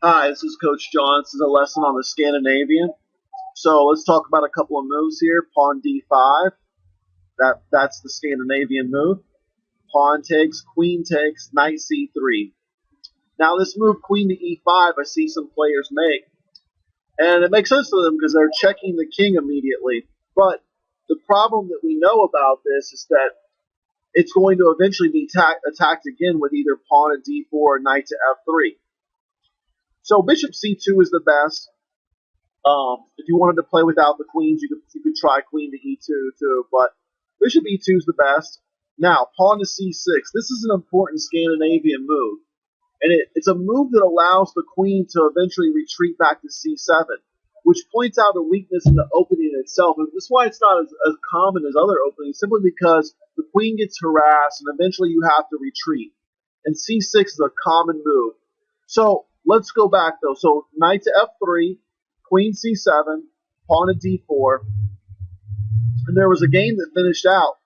Hi, this is Coach John. This is a lesson on the Scandinavian. So let's talk about a couple of moves here. Pawn d5. That's the Scandinavian move. Pawn takes, queen takes, knight c3. Now this move, queen to e5, I see some players make, and it makes sense to them because they're checking the king immediately. But the problem that we know about this is that it's going to eventually be attacked again with either pawn at d4 or knight to f3. So bishop c2 is the best. If you wanted to play without the queens, you could try queen to e2 too, but bishop e2 is the best. Now, pawn to c6. This is an important Scandinavian move, and it's a move that allows the queen to eventually retreat back to c7, which points out a weakness in the opening itself. And this is why it's not as common as other openings, simply because the queen gets harassed, and eventually you have to retreat. And c6 is a common move. So let's go back, though. So knight to f3, queen c7, pawn to d4. And there was a game that finished out.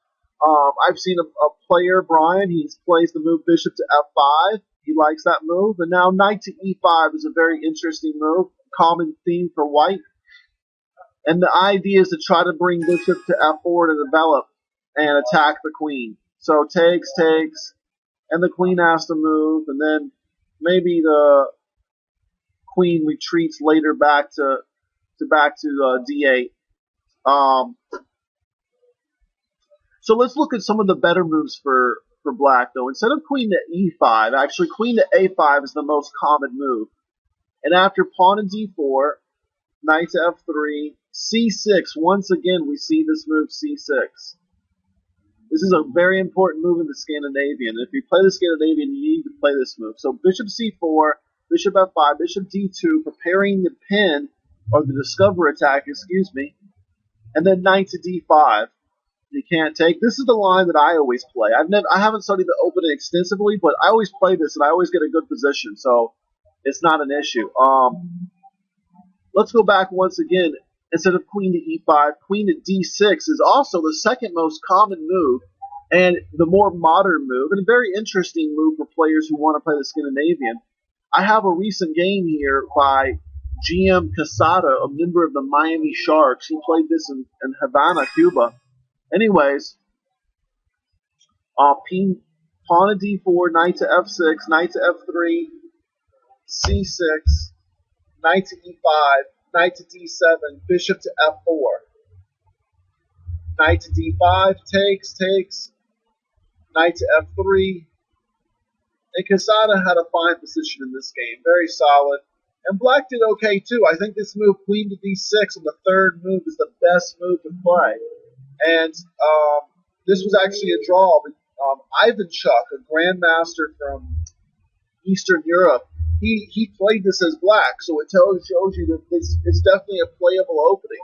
I've seen a player, Brian, he plays the move bishop to f5. He likes that move. And now knight to e5 is a very interesting move, common theme for white. And the idea is to try to bring bishop to f4 to develop and attack the queen. So takes, and the queen has to move, and then maybe the queen retreats later back to d8. So let's look at some of the better moves for black, though. Instead of queen to e5, actually queen to a5 is the most common move. And after pawn to d4, knight to f3, c6, once again we see this move c6. This is a very important move in the Scandinavian. If you play the Scandinavian, you need to play this move. So bishop c4, bishop f5, bishop d2, preparing the pin, or the discover attack, excuse me, and then knight to d5. You can't take. This is the line that I always play. I haven't studied the opening extensively, but I always play this, and I always get a good position, so it's not an issue. Let's go back once again. Instead of queen to e5, queen to d6 is also the second most common move, and the more modern move, and a very interesting move for players who want to play the Scandinavian. I have a recent game here by GM Casada, a member of the Miami Sharks. He played this in Havana, Cuba. Anyways, pawn to d4, knight to f6, knight to f3, c6, knight to e5, knight to d7, bishop to f4, knight to d5, takes, knight to f3. And Casada had a fine position in this game, very solid. And black did okay too. I think this move, queen to d6, on the third move is the best move to play. And this was actually a draw. Ivan Chuk, a grandmaster from Eastern Europe, he played this as black, so it shows you that it's definitely a playable opening.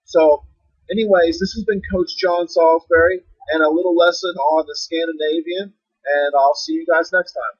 So, anyways, this has been Coach John Salisbury, and a little lesson on the Scandinavian, and I'll see you guys next time.